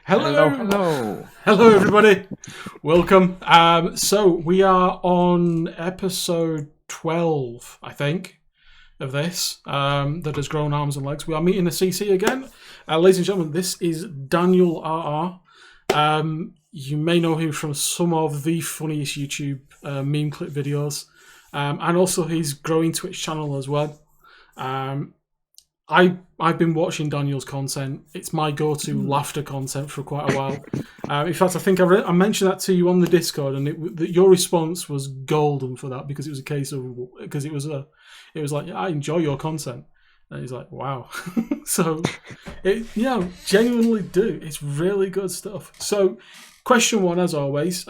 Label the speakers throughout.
Speaker 1: Hello,
Speaker 2: Hello.
Speaker 1: hello, everybody. Welcome. So we are on episode 12, I think, of this that has grown arms and legs. We are meeting the CC again, ladies and gentlemen. This is DanielRR. You may know him from some of the funniest YouTube meme clip videos, and also his growing Twitch channel as well. I've been watching Daniel's content. It's my go-to laughter content for quite a while. In fact, I think I mentioned that to you on the Discord, and your response was golden for that because it was a case of it was like, I enjoy your content, and he's like, wow. So, genuinely do. It's really good stuff. So, question one, as always,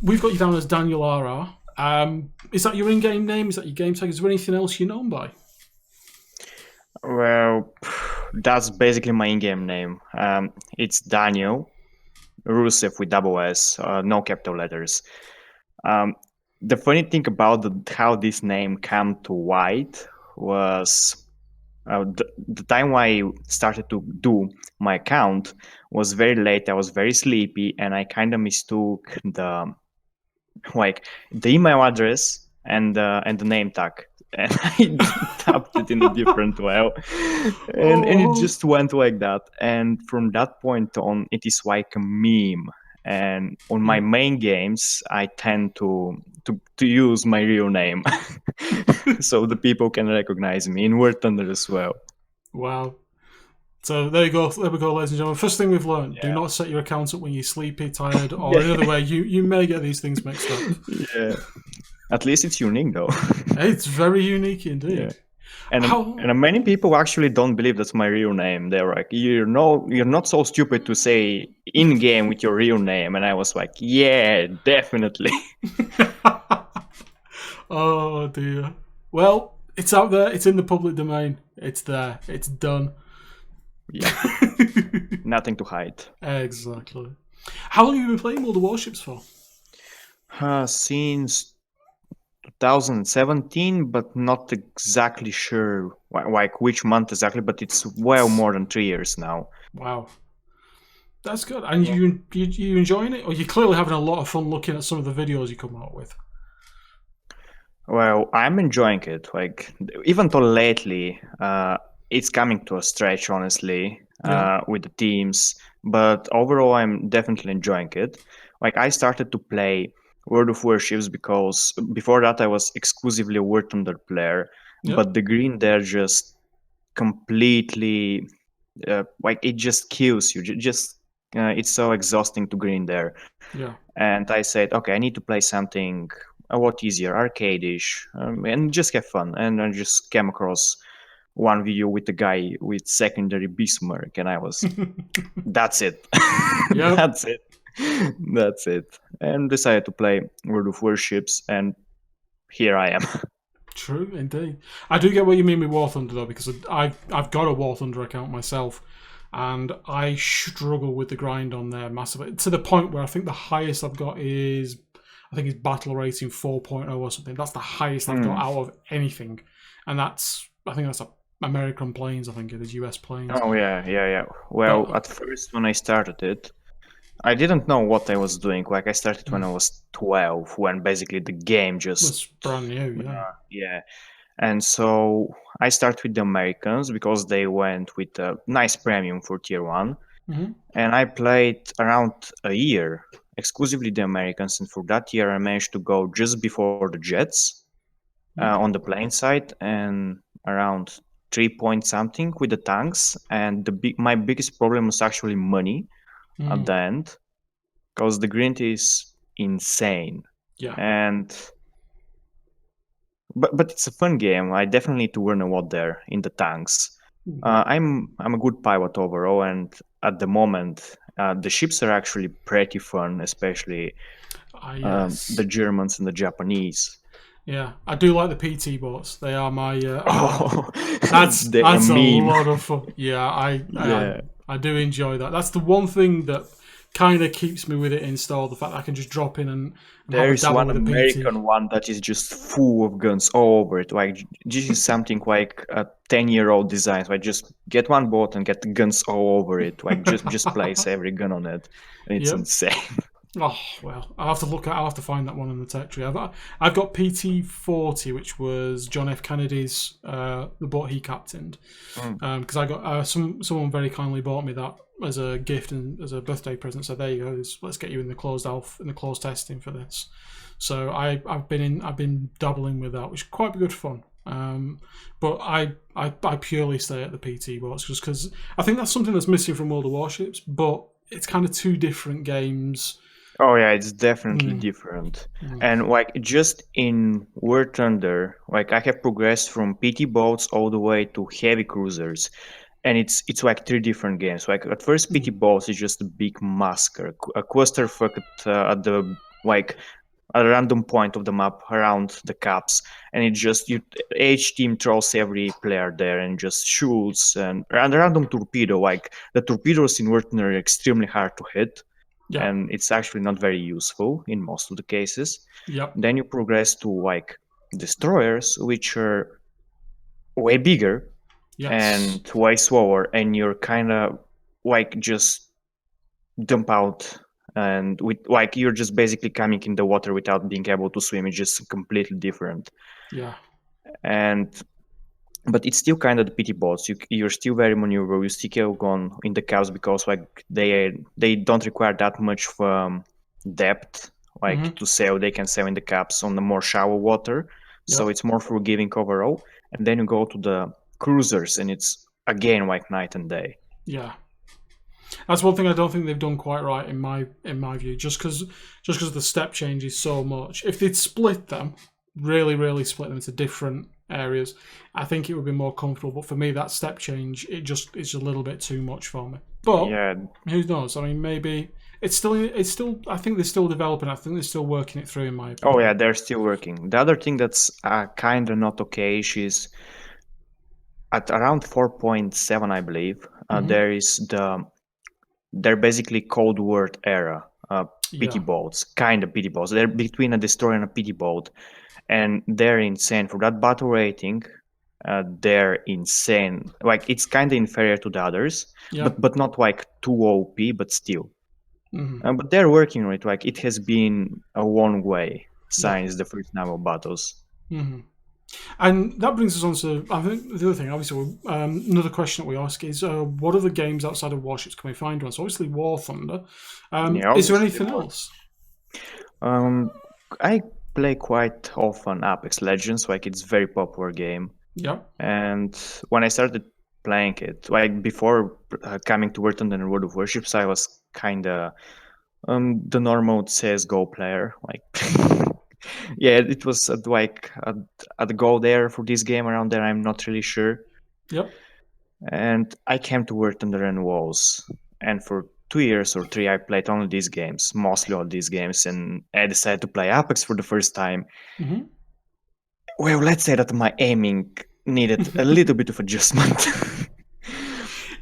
Speaker 1: we've got you down as DanielRR. Is that your in-game name? Is that your game tag? Is there anything else you're known by?
Speaker 2: Well, that's basically my in-game name. It's Daniel, Rusev with double S, no capital letters. The funny thing about how this name came to light was the time I started to do my account was very late. I was very sleepy, and I kind of mistook the email address and the name tag. And I tapped it in a different way, and it just went like that. And from that point on, it is like a meme. And on my main games, I tend to use my real name, so the people can recognize me in War Thunder as well.
Speaker 1: Wow. So there you go. There we go, ladies and gentlemen. First thing we've learned: do not set your account up when you're sleepy, tired, or another way. You may get these things mixed up.
Speaker 2: Yeah. At least it's unique, though.
Speaker 1: It's very unique indeed.
Speaker 2: Yeah. And many people actually don't believe that's my real name. They're like, you're not so stupid to say in game with your real name. And I was like, yeah, definitely.
Speaker 1: Oh dear. Well, it's out there. It's in the public domain. It's there. It's done.
Speaker 2: Yeah. Nothing to hide.
Speaker 1: Exactly. How long have you been playing World of Warships for?
Speaker 2: Since 2017, but not exactly sure like which month exactly, but it's well more than 3 years now.
Speaker 1: Wow. That's good. And you enjoying it? Or you're clearly having a lot of fun looking at some of the videos you come out with.
Speaker 2: Well, I'm enjoying it. Like, even though lately, it's coming to a stretch, honestly, with the teams. But overall, I'm definitely enjoying it. Like, I started to play World of Warships because before that I was exclusively a War Thunder player. But the green there just completely, it just kills you. It's so exhausting to green there.
Speaker 1: Yeah.
Speaker 2: And I said, okay, I need to play something a lot easier, arcade-ish, and just have fun. And I just came across one video with a guy with secondary Bismarck, and I was, that's it. That's it. And decided to play World of Warships, and here I am.
Speaker 1: True, indeed. I do get what you mean with War Thunder, though, because I've got a War Thunder account myself, and I struggle with the grind on there massively, to the point where I think the highest I've got is, I think it's battle rating 4.0 or something. That's the highest I've got out of anything. And I think that's American planes, I think it is, US planes.
Speaker 2: Oh, yeah. Well, at first when I started it, I didn't know what I was doing. Like, I started when I was 12, when basically the game just
Speaker 1: was brand new,
Speaker 2: yeah. And so I started with the Americans because they went with a nice premium for tier 1. And I played around a year exclusively the Americans, and for that year I managed to go just before the Jets on the plane side, and around 3 point something with the tanks. And my biggest problem was actually money at the end, because the grind is insane. But it's a fun game. I definitely need to learn a lot there in the tanks. I'm a good pilot overall, and at the moment the ships are actually pretty fun, especially the Germans and the Japanese.
Speaker 1: Yeah, I do like the PT boats. They are my. That's a lot of fun. Yeah, I do enjoy that. That's the one thing that kind of keeps me with it installed. The fact that I can just drop in and have
Speaker 2: There
Speaker 1: a
Speaker 2: is
Speaker 1: dabble
Speaker 2: one
Speaker 1: with a PT.
Speaker 2: American one that is just full of guns all over it. Like this is something like a 10-year-old design. So I just get one boat and get the guns all over it. Like just place every gun on it. And it's
Speaker 1: Yep.
Speaker 2: insane.
Speaker 1: Oh well, I'll have to find that one in the tech tree. I've got PT40, which was John F. Kennedy's the boat he captained. Because I got someone very kindly bought me that as a gift and as a birthday present. So there you go. Let's get you in the closed testing for this. So I've been dabbling with that, which is quite good fun. But I purely stay at the PT boats just because I think that's something that's missing from World of Warships. But it's kind of two different games.
Speaker 2: Oh yeah, it's definitely different. And like just in War Thunder, like I have progressed from PT boats all the way to heavy cruisers. And it's like three different games. Like at first PT boats is just a big massacre, a clusterfuck at the like a random point of the map around the caps, and it just each team throws every player there and just shoots and a random torpedo. Like the torpedoes in War Thunder are extremely hard to hit.
Speaker 1: Yeah.
Speaker 2: And it's actually not very useful in most of the cases.
Speaker 1: Yep.
Speaker 2: Then you progress to like destroyers, which are way bigger and way slower, and you're kind of like just dump out, and with like you're just basically coming in the water without being able to swim. It's just completely different.
Speaker 1: Yeah.
Speaker 2: But it's still kind of the PT boats. You're still very maneuverable. You still go on in the caps because like they don't require that much depth like to sail. They can sail in the caps on the more shallow water, so it's more forgiving overall. And then you go to the cruisers, and it's again like night and day.
Speaker 1: Yeah. That's one thing I don't think they've done quite right in my view. Just because the step changes so much. If they'd split them, really split them into different areas, I think it would be more comfortable. But for me, that step change, it's a little bit too much for me. But who knows? I mean, maybe it's still. I think they're still developing. I think they're still working it through. In my opinion.
Speaker 2: Oh yeah, they're still working. The other thing that's kind of not okay is at around 4.7, I believe, there is they're basically Cold War era PT boats, kind of PT boats. They're between a destroyer and a PT boat, and they're insane for that battle rating. They're insane. Like it's kind of inferior to the others, but not like too OP, but still. But they're working on it. Like it has been a long way since the first naval battles.
Speaker 1: And that brings us on to, I think, the other thing. Obviously, another question that we ask is, what other games outside of Warships can we find ones? So obviously, War Thunder. Is there anything else?
Speaker 2: I play quite often Apex Legends. Like it's a very popular game.
Speaker 1: Yeah.
Speaker 2: And when I started playing it, like before coming to War Thunder and World of Warships, I was kind of the normal CS:GO player. Like. Yeah, it was like at the goal there for this game around there. I'm not really sure.
Speaker 1: Yep.
Speaker 2: And I came to War Thunder and Walls, and for 2 years or 3, I played only these games, mostly all these games, and I decided to play Apex for the first time. Well, let's say that my aiming needed a little bit of adjustment.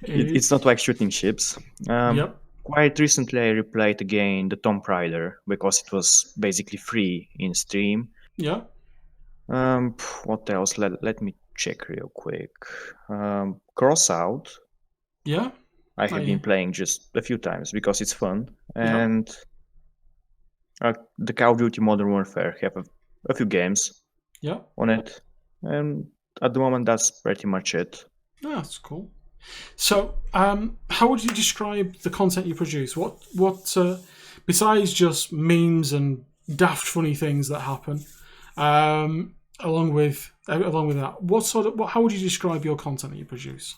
Speaker 2: It's not like shooting ships.
Speaker 1: Yep.
Speaker 2: Quite recently, I replayed again the Tomb Raider because it was basically free in Steam.
Speaker 1: Yeah.
Speaker 2: What else? Let me check real quick. Crossout.
Speaker 1: Yeah.
Speaker 2: I have been playing just a few times because it's fun. And the Call of Duty Modern Warfare have a few games on it. And at the moment, that's pretty much it.
Speaker 1: Oh, that's cool. So, how would you describe the content you produce? What besides just memes and daft funny things that happen, along with that, how would you describe your content that you produce?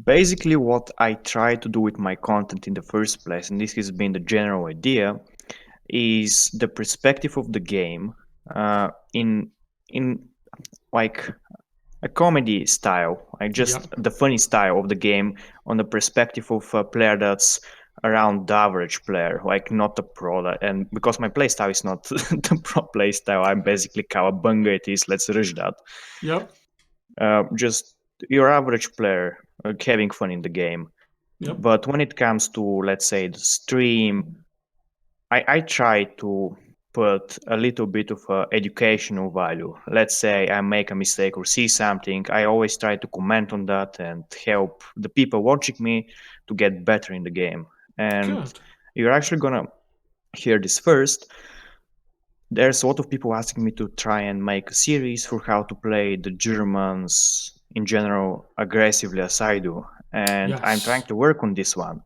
Speaker 2: Basically, what I try to do with my content in the first place, and this has been the general idea, is the perspective of the game in like a comedy style, like just the funny style of the game on the perspective of a player that's around the average player, like not a pro. And because my playstyle is not the pro playstyle, I'm basically cowabunga it is, let's rush that.
Speaker 1: Yep.
Speaker 2: Just your average player having fun in the game.
Speaker 1: Yep.
Speaker 2: But when it comes to, let's say, the stream, I try to put a little bit of educational value. Let's say I make a mistake or see something, I always try to comment on that and help the people watching me to get better in the game. And
Speaker 1: Good.
Speaker 2: you're actually gonna hear this first. There's a lot of people asking me to try and make a series for how to play the Germans in general aggressively as I do. And I'm trying
Speaker 1: Yes.
Speaker 2: to work on this one,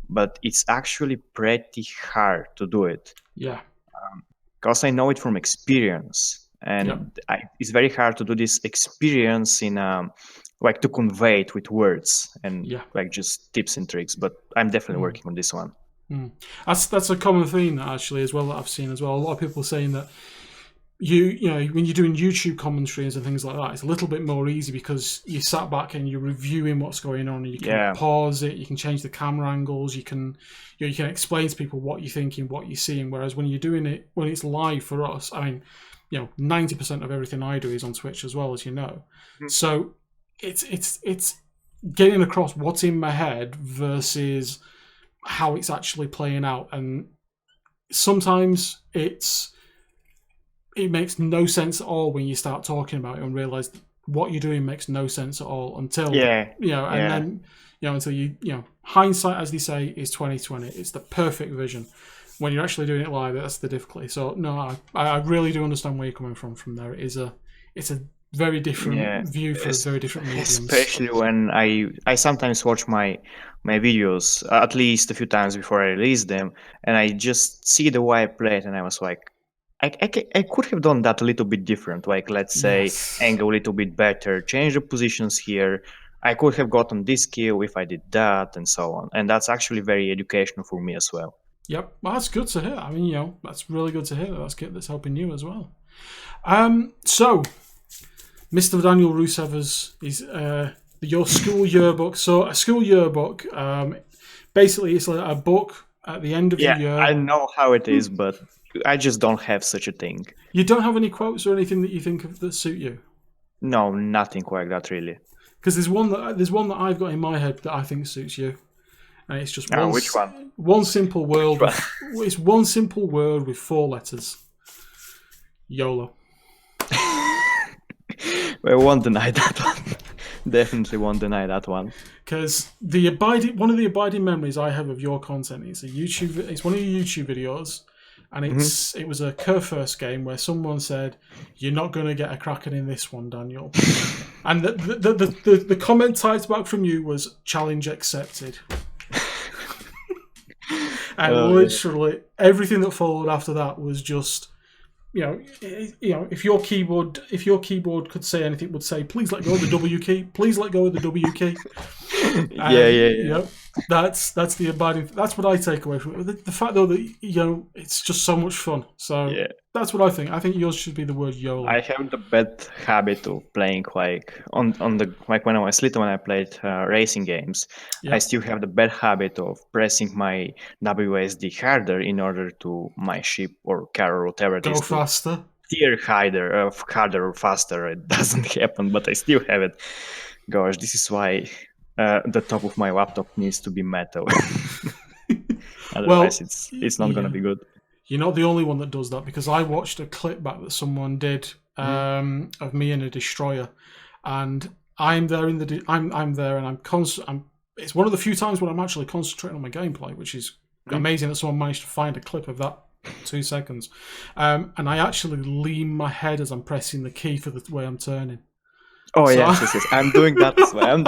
Speaker 2: but it's actually pretty hard to do it
Speaker 1: Yeah.
Speaker 2: because I know it from experience.
Speaker 1: Yep.
Speaker 2: And it's very hard to do this experience in like to convey it with words and
Speaker 1: Yeah.
Speaker 2: like just tips and tricks. But I'm definitely working on this one.
Speaker 1: That's a common theme actually as well that I've seen as well. A lot of people saying that you know when you're doing YouTube commentaries and things like that, it's a little bit more easy because you sat back and you're reviewing what's going on, and you can
Speaker 2: Yeah.
Speaker 1: pause it, you can change the camera angles, you can explain to people what you're thinking, what you're seeing. Whereas when you're doing it when it's live for us, I mean, 90% of everything I do is on Twitch as well, as you know. So it's getting across what's in my head versus how it's actually playing out, and sometimes it makes no sense at all when you start talking about it and realize what you're doing makes no sense at all until
Speaker 2: Yeah.
Speaker 1: and then until hindsight, as they say, is 2020. It's the perfect vision. When you're actually doing it live, that's the difficulty. So no, I really do understand where you're coming from there. It's a very different view for very different mediums.
Speaker 2: Especially when I sometimes watch my videos at least a few times before I release them, and I just see the way I play it, and I was like, I could have done that a little bit different. Like, let's say,
Speaker 1: Yes.
Speaker 2: angle a little bit better, change the positions here. I could have gotten this kill if I did that, and so on. And that's actually very educational for me as well.
Speaker 1: Yep, well, that's good to hear. I mean, that's really good to hear. That's helping you as well. So, Mr. Daniel Rusevers is your school yearbook. So, a school yearbook, basically, it's like a book at the end of the year.
Speaker 2: I know how it is, but I just don't have such a thing.
Speaker 1: You don't have any quotes or anything that you think of that suit you?
Speaker 2: No, nothing like that, really.
Speaker 1: Because there's one that I've got in my head that I think suits you. And it's just
Speaker 2: which one?
Speaker 1: One simple word. It's one simple word with 4 letters. YOLO.
Speaker 2: Well, won't deny that one. Definitely won't deny that one.
Speaker 1: Because one of the abiding memories I have of your content is it's one of your YouTube videos, and it was a Kerfurst game where someone said, "You're not going to get a Kraken in this one, Daniel," and the comment typed back from you was "Challenge accepted." And literally everything that followed after that was just, if your keyboard could say anything, it would say, "Please let go of the W key. Please let go of the W key."
Speaker 2: Yeah.
Speaker 1: That's the abiding. That's what I take away from it. The fact though that it's just so much fun. So that's what I think. I think yours should be the word YOLO.
Speaker 2: I have the bad habit of playing like on the like when I was little, when I played racing games. I still have the bad habit of pressing my WSD harder in order to my ship or car or whatever it is
Speaker 1: go faster.
Speaker 2: Steer harder or faster. It doesn't happen, but I still have it. Gosh, this is why the top of my laptop needs to be metal. Otherwise, it's not going to be good.
Speaker 1: You're not the only one that does that, because I watched a clip back that someone did of me in a destroyer, and I'm there I'm there, and it's one of the few times when I'm actually concentrating on my gameplay, which is amazing that someone managed to find a clip of that 2 seconds. And I actually lean my head as I'm pressing the key for the way I'm turning.
Speaker 2: Oh, so, yes. I'm doing that as well.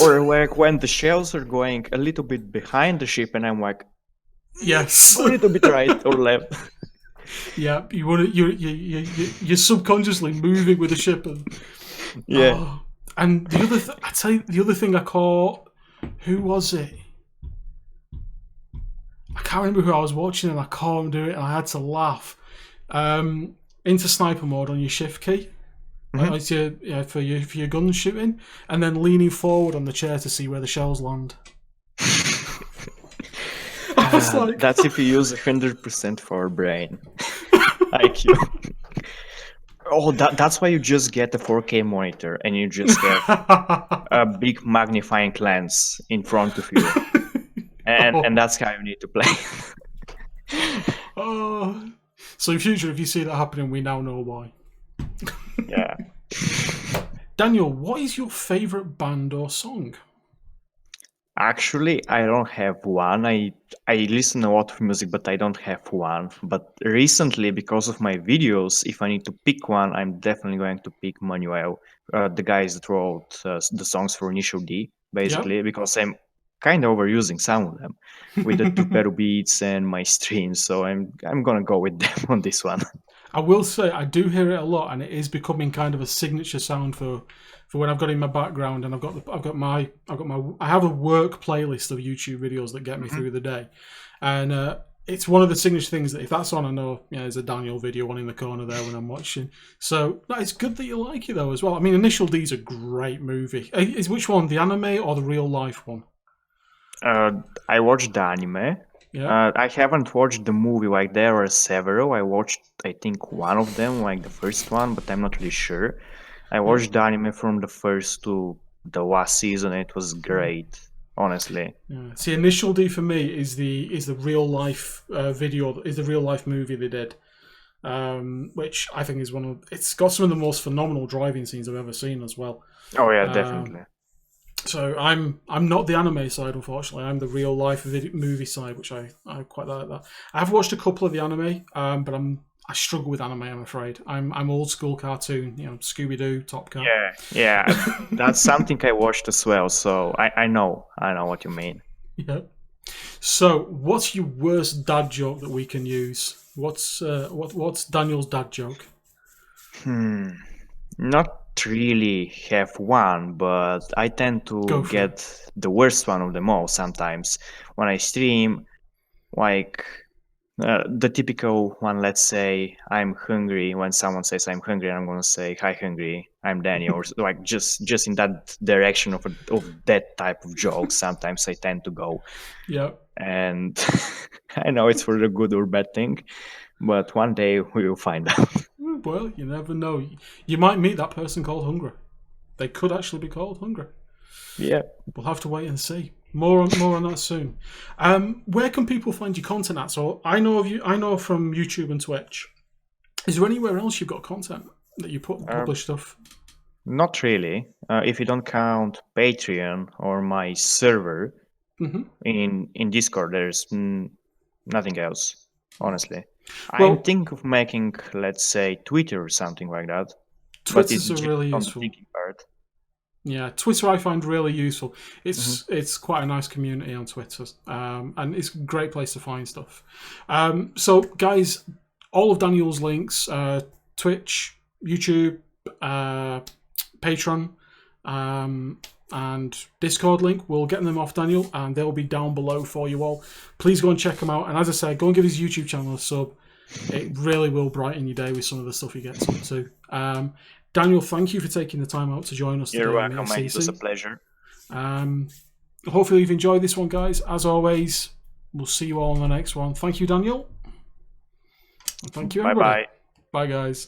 Speaker 2: Or like when the shells are going a little bit behind the ship, and I'm like,
Speaker 1: yes,
Speaker 2: a little bit right or left.
Speaker 1: Yeah, you're subconsciously moving with the ship, and and I tell you, the other thing I caught, who was it? I can't remember who I was watching, and I caught him do it, and I had to laugh. Into sniper mode on your shift key. For your gun shooting, and then leaning forward on the chair to see where the shells land. I was like,
Speaker 2: that's if you use 100% for brain IQ. Oh, that's why you just get a 4K monitor and you just have a big magnifying lens in front of you, and that's how you need to play.
Speaker 1: Oh. So in future, if you see that happening, we now know why.
Speaker 2: Yeah.
Speaker 1: Daniel, what is your favorite band or song?
Speaker 2: Actually, I don't have one. I listen a lot of music, but I don't have one. But recently, because of my videos, if I need to pick one, I'm definitely going to pick Manuel, the guys that wrote the songs for Initial D,
Speaker 1: Yep.
Speaker 2: basically, because I'm kind of overusing some of them with the two pedal beats and my streams. So I'm gonna go with them on this one.
Speaker 1: I will say I do hear it a lot, and it is becoming kind of a signature sound for when I've got it in my background, and I have a work playlist of YouTube videos that get me through the day, and it's one of the signature things that if that's on, I know there's a Daniel video on in the corner there when I'm watching. So no, it's good that you like it though as well. I mean, Initial D's a great movie. Is which one, the anime or the real life one?
Speaker 2: I watched the anime.
Speaker 1: Yeah.
Speaker 2: I haven't watched the movie. Like there are several. I watched, I think, one of them, like the first one, but I'm not really sure. I watched the anime from the first to the last season. It was great, honestly.
Speaker 1: Yeah. See, Initial D for me is the real life video, is the real life movie they did, which I think is one of. It's got some of the most phenomenal driving scenes I've ever seen as well.
Speaker 2: Oh yeah,
Speaker 1: Um,
Speaker 2: definitely.
Speaker 1: so I'm not the anime side, unfortunately. I'm the real life movie side, which I quite like that. I've watched a couple of the anime, but I struggle with anime. I'm afraid I'm old school cartoon. Scooby Doo, Top Cat.
Speaker 2: Yeah, yeah. That's something I watched as well. So I know what you mean.
Speaker 1: Yeah. So, what's your worst dad joke that we can use? What's Daniel's dad joke?
Speaker 2: Hmm. Not really have one, but I tend
Speaker 1: Go
Speaker 2: to
Speaker 1: for it.
Speaker 2: get the worst one of them all sometimes when I stream. Like the typical one, let's say I'm hungry. When someone says I'm hungry, I'm gonna say hi hungry. I'm Daniel, or like just in that direction of that type of joke. Sometimes I tend to go,
Speaker 1: Yeah.
Speaker 2: and I know it's for the good or bad thing, but one day we will find out.
Speaker 1: Well, you never know. You might meet that person called Hungry. They could actually be called Hungry.
Speaker 2: Yeah.
Speaker 1: We'll have to wait and see. More on that soon. Where can people find your content at? So I know of you. I know from YouTube and Twitch. Is there anywhere else you've got content that you publish stuff?
Speaker 2: Not really. If you don't count Patreon or my server
Speaker 1: Hmm.
Speaker 2: in Discord, there's nothing else. Honestly, I'm
Speaker 1: Well,
Speaker 2: thinking of making, let's say, Twitter or something like that, but it's
Speaker 1: Twitters are
Speaker 2: just
Speaker 1: really
Speaker 2: on the
Speaker 1: useful.
Speaker 2: thinking part.
Speaker 1: Yeah, Twitter I find really useful.
Speaker 2: Hmm.
Speaker 1: It's quite a nice community on Twitter, and it's a great place to find stuff. So, guys, all of Daniel's links, Twitch, YouTube, Patreon, and Discord link, we'll get them off Daniel, and they'll be down below for you all. Please go and check them out. And as I said, go and give his YouTube channel a sub. It really will brighten your day with some of the stuff he gets up to. Daniel, thank you for taking the time out to join us
Speaker 2: You're
Speaker 1: today on the
Speaker 2: welcome, mate. It was a
Speaker 1: SCC.
Speaker 2: pleasure.
Speaker 1: Hopefully you've enjoyed this one, guys. As always, we'll see you all on the next one. Thank you, Daniel. And thank you,
Speaker 2: Bye
Speaker 1: everybody.
Speaker 2: bye.
Speaker 1: Bye, guys.